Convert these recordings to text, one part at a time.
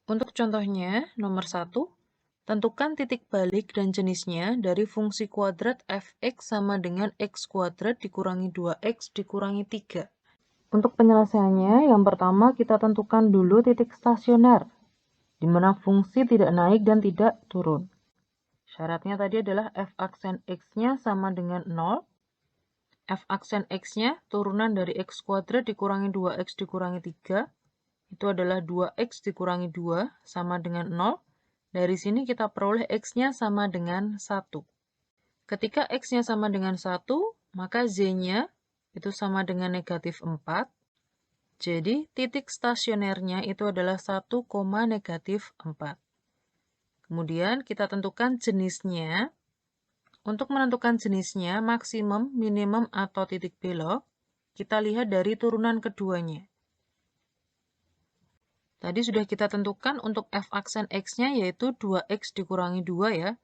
Untuk contohnya, nomor 1, tentukan titik balik dan jenisnya dari fungsi kuadrat f(x) sama dengan x kuadrat dikurangi 2x dikurangi 3. Untuk penyelesaiannya, yang pertama kita tentukan dulu titik stasioner, di mana fungsi tidak naik dan tidak turun. Syaratnya tadi adalah f aksen x-nya sama dengan 0, f aksen x-nya turunan dari x kuadrat dikurangi 2x dikurangi 3, itu adalah 2x dikurangi 2 sama dengan 0. Dari sini kita peroleh x-nya sama dengan 1. Ketika x-nya sama dengan 1, maka z-nya itu sama dengan negatif 4. Jadi titik stasionernya itu adalah 1, negatif 4. Kemudian kita tentukan jenisnya. Untuk menentukan jenisnya, maksimum, minimum, atau titik belok, kita lihat dari turunan keduanya. Tadi sudah kita tentukan untuk f aksen x-nya yaitu 2x dikurangi 2 ya.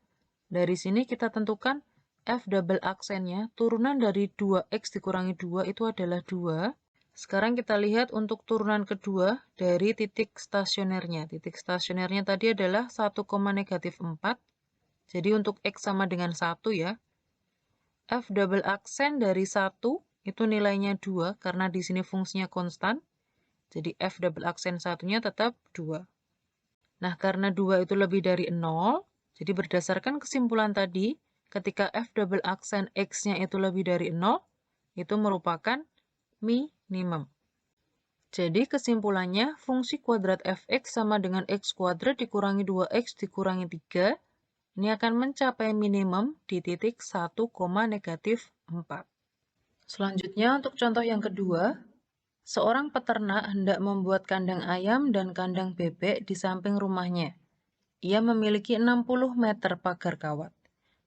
Dari sini kita tentukan f double aksennya, turunan dari 2x dikurangi 2 itu adalah 2. Sekarang kita lihat untuk turunan kedua dari titik stasionernya. Titik stasionernya tadi adalah 1, negatif 4. Jadi untuk x sama dengan 1 ya. F double aksen dari 1 itu nilainya 2 karena di sini fungsinya konstan. Jadi F double aksen satunya tetap 2. Nah, karena 2 itu lebih dari 0, jadi berdasarkan kesimpulan tadi, ketika F double aksen X-nya itu lebih dari 0, itu merupakan minimum. Jadi kesimpulannya, fungsi kuadrat fx sama dengan x kuadrat dikurangi 2x dikurangi 3, ini akan mencapai minimum di titik 1, negatif 4. Selanjutnya untuk contoh yang kedua, seorang peternak hendak membuat kandang ayam dan kandang bebek di samping rumahnya. Ia memiliki 60 meter pagar kawat.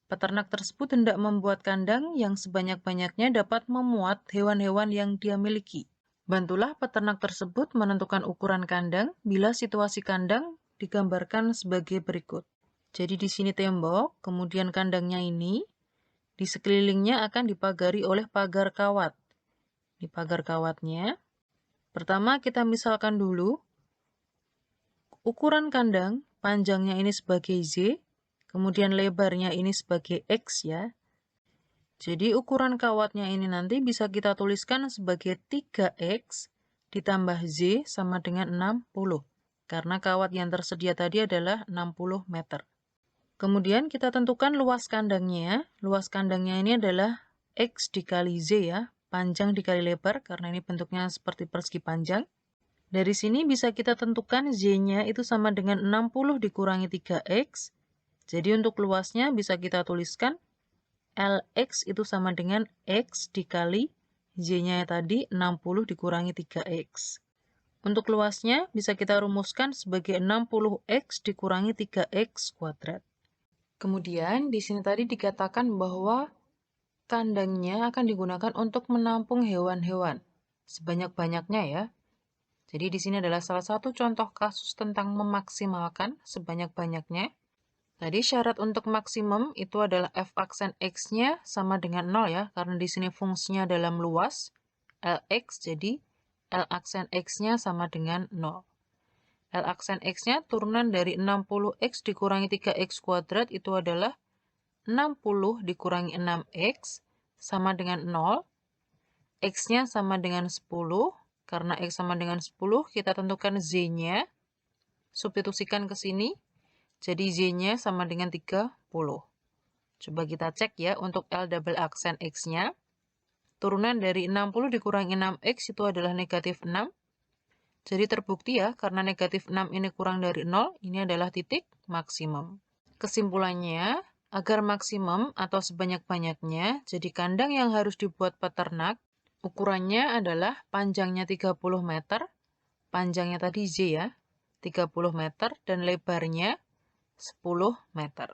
Peternak tersebut hendak membuat kandang yang sebanyak-banyaknya dapat memuat hewan-hewan yang dia miliki. Bantulah peternak tersebut menentukan ukuran kandang bila situasi kandang digambarkan sebagai berikut. Jadi di sini tembok, kemudian kandangnya ini, di sekelilingnya akan dipagari oleh pagar kawat. Di pagar kawatnya, pertama kita misalkan dulu, ukuran kandang, panjangnya ini sebagai Z, kemudian lebarnya ini sebagai X ya. Jadi ukuran kawatnya ini nanti bisa kita tuliskan sebagai 3X ditambah Z sama dengan 60. Karena kawat yang tersedia tadi adalah 60 meter. Kemudian kita tentukan luas kandangnya. Luas kandangnya ini adalah X dikali Z ya. Panjang dikali lebar karena ini bentuknya seperti persegi panjang. Dari sini bisa kita tentukan Z-nya itu sama dengan 60 dikurangi 3X. Jadi untuk luasnya bisa kita tuliskan LX itu sama dengan X dikali Z-nya tadi 60 dikurangi 3X. Untuk luasnya bisa kita rumuskan sebagai 60X dikurangi 3X kuadrat. Kemudian di sini tadi dikatakan bahwa kandangnya akan digunakan untuk menampung hewan-hewan sebanyak-banyaknya ya. Jadi di sini adalah salah satu contoh kasus tentang memaksimalkan sebanyak-banyaknya. Tadi syarat untuk maksimum itu adalah f aksen x-nya sama dengan 0 ya, karena di sini fungsinya dalam luas Lx, jadi L aksen x-nya sama dengan 0. L aksen x-nya turunan dari 60x dikurangi 3x kuadrat itu adalah 60 dikurangi 6x sama dengan 0. X-nya sama dengan 10. Karena X sama dengan 10, kita tentukan Z-nya. Substitusikan ke sini. Jadi Z-nya sama dengan 30. Coba kita cek ya untuk L double aksen X-nya. Turunan dari 60 dikurangi 6x itu adalah negatif 6. Jadi terbukti ya, karena negatif 6 ini kurang dari 0, ini adalah titik maksimum. Kesimpulannya, agar maksimum atau sebanyak-banyaknya, jadi kandang yang harus dibuat peternak, ukurannya adalah panjangnya 30 meter, panjangnya tadi Z ya, 30 meter, dan lebarnya 10 meter.